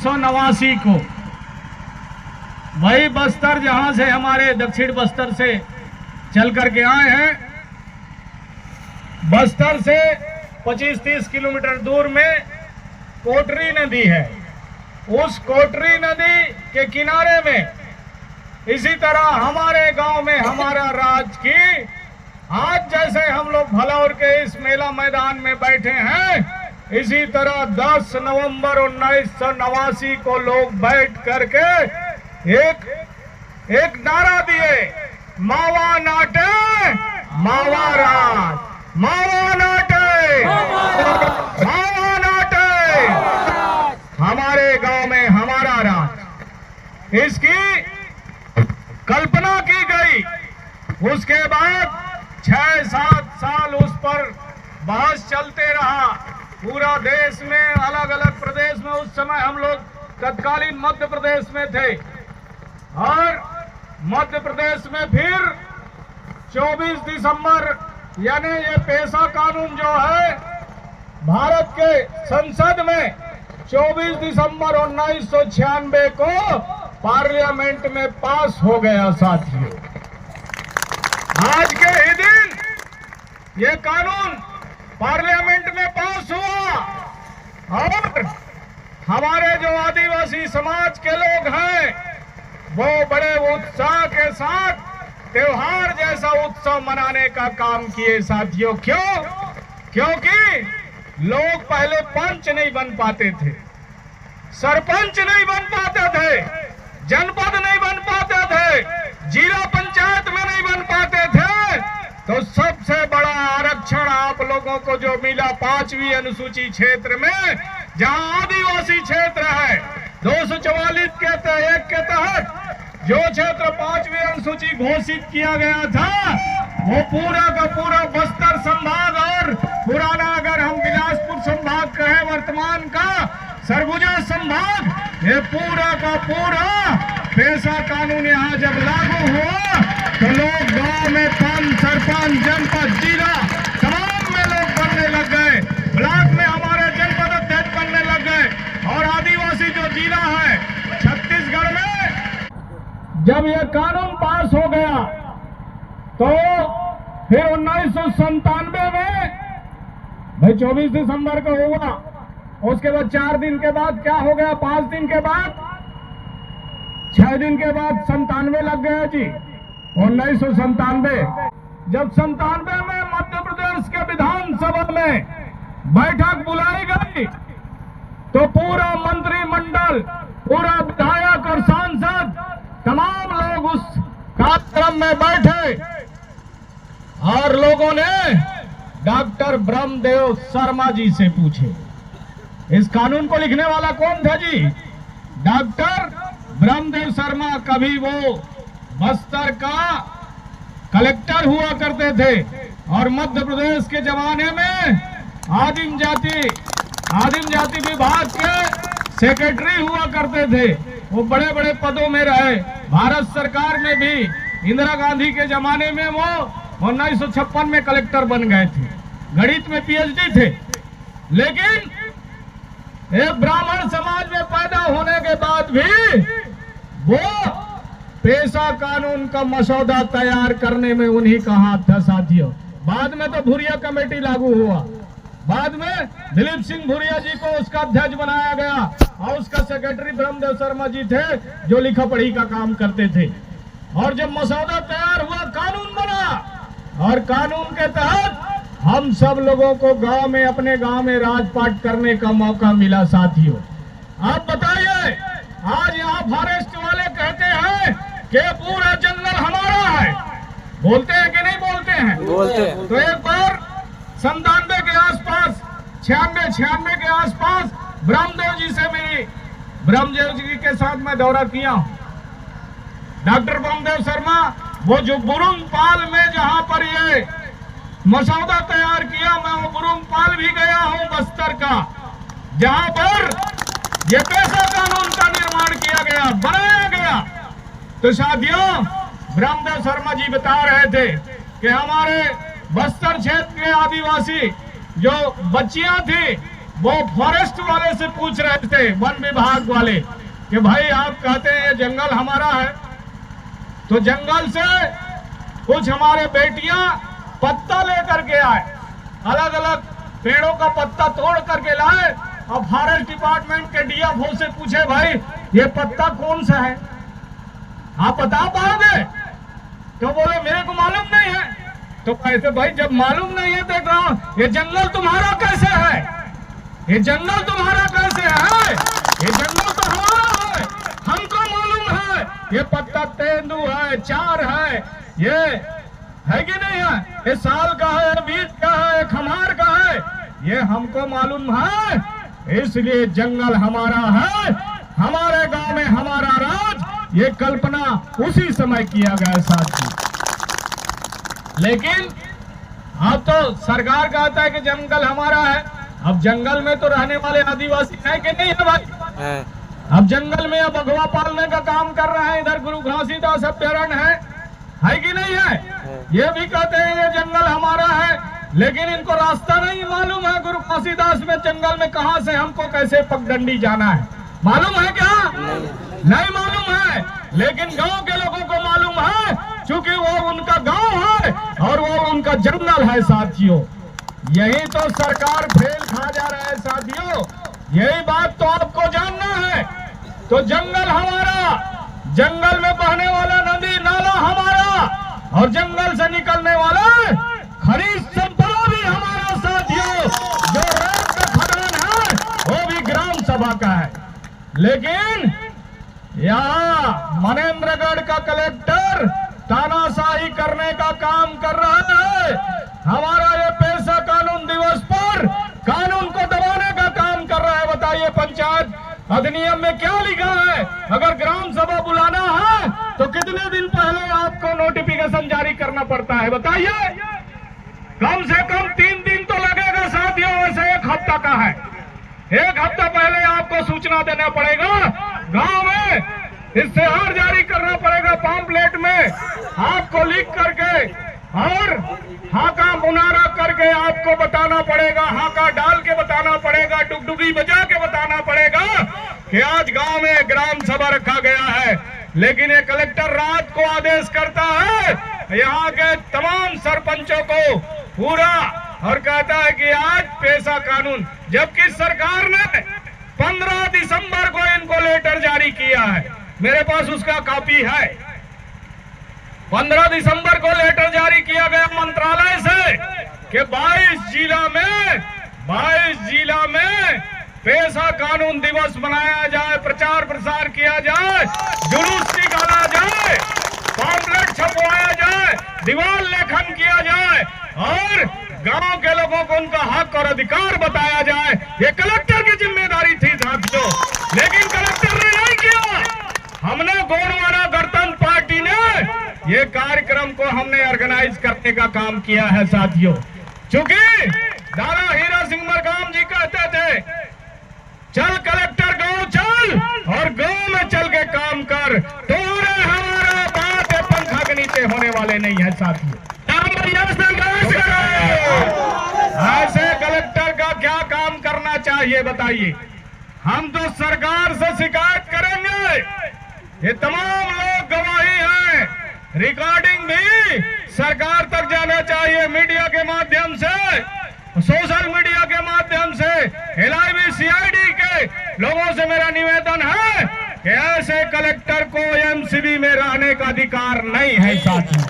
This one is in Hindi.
1989 को वही बस्तर जहां से हमारे दक्षिण बस्तर से चल करके आए हैं, बस्तर से 25-30 किलोमीटर दूर में कोटरी नदी है। उस कोटरी नदी के किनारे में इसी तरह हमारे गांव में हमारा राज की आज जैसे हम लोग भलौर के इस मेला मैदान में बैठे हैं, इसी तरह 10 नवंबर 1989 को लोग बैठ करके एक नारा दिए, मावा नाटे मावा राज, मावा नाटे मावा नाटे, हमारे गांव में हमारा राज। इसकी कल्पना की गई। उसके बाद 6-7 साल उस पर बहस चलते रहा पूरा देश में, अलग अलग प्रदेश में। उस समय हम लोग तत्कालीन मध्य प्रदेश में थे और मध्य प्रदेश में फिर 24 दिसंबर यानी ये पेशा कानून जो है भारत के संसद में 24 दिसंबर 1996 को पार्लियामेंट में पास हो गया। साथियों, आज के ही दिन ये कानून पार्लियामेंट में पास हुआ और हमारे जो आदिवासी समाज के लोग हैं वो बड़े उत्साह के साथ त्योहार जैसा उत्सव मनाने का काम किए। साथियों, क्यों? क्योंकि लोग पहले पंच नहीं बन पाते थे, सरपंच नहीं बन पाते थे, जनपद नहीं बन पाते थे, जिला पंचायत में नहीं बन पाते थे। तो सबसे बड़ा आरक्षण आप लोगों को जो मिला 5वीं अनुसूची क्षेत्र में, जहां आदिवासी क्षेत्र है 244 के तहत जो क्षेत्र 5वीं अनुसूची घोषित किया गया था, वो पूरा का पूरा बस्तर संभाग और पुराना अगर हम बिलासपुर संभाग कहें वर्तमान का सरगुजा संभाग, ये पूरा का पूरा पेशा कानून यहाँ जब लागू हुआ तो लोग गांव में पंच, सरपंच, जनपद, जिला तमाम में लोग बनने लग गए, ब्लॉक में हमारे जनपद अध्यक्ष बनने लग गए। और आदिवासी जो जिला है छत्तीसगढ़ में जब यह कानून पास हो गया तो फिर 1997 में भाई 24 दिसंबर को हुआ। उसके बाद 4 दिन के बाद क्या हो गया, 5 दिन के बाद 6 दिन के बाद 97 लग गया जी, 1997। जब 97 में मध्य प्रदेश के विधानसभा में बैठक बुलाई गई तो पूरा मंत्रिमंडल, पूरा विधायक और सांसद तमाम लोग उस कार्यक्रम में बैठे और लोगों ने डॉक्टर ब्रह्मदेव शर्मा जी से पूछे। इस कानून को लिखने वाला कौन था जी? डॉक्टर ब्रह्मदेव शर्मा। कभी वो बस्तर का कलेक्टर हुआ करते थे और मध्य प्रदेश के जमाने में आदिम जाति विभाग के सेक्रेटरी हुआ करते थे। वो बड़े बड़े पदों में रहे। भारत सरकार में भी इंदिरा गांधी के जमाने में वो 1956 में कलेक्टर बन गए थे, गणित में पीएचडी थे। लेकिन एक ब्राह्मण समाज में पैदा होने के बाद भी वो पेशा कानून का मसौदा तैयार करने में उन्हीं का हाथ था। साथियों, बाद में तो भूरिया कमेटी लागू हुआ, बाद में दिलीप सिंह भूरिया जी को उसका अध्यक्ष बनाया गया और उसका सेक्रेटरी ब्रह्मदेव शर्मा जी थे जो लिखा पढ़ी का काम करते थे। और जब मसौदा तैयार हुआ, कानून बना और कानून के तहत हम सब लोगों को गांव में, अपने गांव में राजपाट करने का मौका मिला। साथियों, आप बताइए, आज यहाँ फॉरेस्ट वाले कहते हैं कि पूरा जंगल हमारा है, बोलते हैं कि नहीं बोलते हैं? बोलते हैं। तो एक बार 97 के आसपास, 96 के आसपास ब्रह्मदेव जी से मिली। ब्रह्मदेव जी के साथ मैं दौरा किया। डॉक्टर ब्रह्मदेव शर्मा, वो जो बुरुंगपाल में जहां पर ये मसौदा तैयार किया, मैं वो बुरुंगपाल भी गया हूं बस्तर का, जहां पर ये पेशा कानून का निर्माण किया गया, बनाया गया। तो साथियों, ब्रह्मदेव शर्मा जी बता रहे थे कि हमारे बस्तर क्षेत्र के आदिवासी जो बच्चियां थी वो फॉरेस्ट वाले से पूछ रहे थे, वन विभाग वाले, कि भाई आप कहते हैं ये जंगल हमारा है, तो जंगल से कुछ हमारे बेटियां पत्ता लेकर के आए, अलग अलग पेड़ों का पत्ता तोड़ करके लाए, और फॉरेस्ट डिपार्टमेंट के डीएफओ से पूछे भाई ये पत्ता कौन सा है, आप बता पाओगे? तो बोले मेरे को मालूम नहीं है। तो कैसे भाई, जब मालूम नहीं है देख रहा हूं, ये जंगल तुम्हारा कैसे है? ये जंगल तुम्हारा कैसे है? ये जंगल तो हमारा है, हमको मालूम है ये पत्ता तेंदू है, चार है, ये है कि नहीं है, ये साल का है, बीज का है, खमार का है, ये हमको मालूम है, इसलिए जंगल हमारा है, हमारे गांव में हमारा राज। ये कल्पना उसी समय किया गया साथी। लेकिन अब तो सरकार कहता है कि जंगल हमारा है। अब जंगल में तो रहने वाले आदिवासी है कि नहीं है भाई? अब जंगल में अब अगवा पालने का काम कर रहे हैं, इधर गुरु घासीदास अभ्यारण्य है कि नहीं है? ये भी कहते हैं ये जंगल हमारा है, लेकिन इनको रास्ता नहीं मालूम है गुरु घासीदास में जंगल में कहां से हमको कैसे पगडंडी जाना है, मालूम है क्या? नहीं मालूम है, लेकिन गांव के लोगों को मालूम है, क्योंकि वो उनका गांव है और वो उनका जंगल है साथियों। यही तो सरकार फेल खा जा रहा है साथियों, यही बात तो आपको जानना है। तो जंगल हमारा, जंगल में बहने वाला नदी नाला हमारा, और जंगल से निकलने वाला खनिज संपदा भी हमारा साथियों। जो रेत का खदान है वो भी ग्राम सभा का है। लेकिन यहाँ मनेन्द्रगढ़ का कलेक्टर तानाशाही करने का काम कर रहा है। हमारा ये पेशा कानून दिवस पर कानून को दबाने का काम कर रहा है। बताइए पंचायत अधिनियम में क्या लिखा है? अगर ग्राम सभा बुलाना है तो कितने दिन पहले आपको नोटिफिकेशन जारी करना पड़ता है? बताइए, कम से कम 3 दिन तो लगेगा साथियों, वैसे 1 हफ्ता का है। 1 हफ्ता पहले आपको सूचना देना पड़ेगा, गांव में इश्तेहार जारी करना पड़ेगा, पॉम्पलेट में आपको लिख करके और हाका मुनारा करके आपको बताना पड़ेगा, हाका डाल के बताना पड़ेगा, डुगडुगी बजा के बताना पड़ेगा कि आज गांव में ग्राम सभा रखा गया है। लेकिन ये कलेक्टर रात को आदेश करता है यहाँ के तमाम सरपंचों को पूरा, और कहता है कि आज पेशा कानून, जबकि सरकार ने 15 दिसंबर को इनको लेटर जारी किया है, मेरे पास उसका कॉपी है। 15 दिसंबर को लेटर जारी किया गया मंत्रालय से कि 22 जिला में पेशा कानून दिवस मनाया जाए, प्रचार प्रसार किया जाए, जुलूस निकाला जाए, पॉम्पलेट छपवाया जाए, दीवार लेखन किया जाए और गांव के लोगों को उनका हक और अधिकार बताया जाए। ये कलेक्टर की जिम्मेदारी थी साथियों, लेकिन कलेक्टर ने नहीं किया। हमने गोंडवाना गणतंत्र पार्टी ने ये कार्यक्रम को हमने ऑर्गेनाइज करने का काम किया है साथियों। चूंकि दादा हीरा सिंह मरकाम जी कहते थे, चल कलेक्टर गांव चल और गांव में चल के काम कर, तुम्हारे हमारा बात है पंखा के नीचे होने वाले नहीं है साथियों। ऐसे कलेक्टर का क्या काम करना चाहिए बताइए? हम तो सरकार से शिकायत करेंगे। ये तमाम लोग गवाही हैं, रिकॉर्डिंग भी सरकार तक जाना चाहिए, मीडिया के माध्यम से, सोशल मीडिया के माध्यम से, LIV CID के लोगों से मेरा निवेदन है कि ऐसे कलेक्टर को MCB में रहने का अधिकार नहीं है साथियों।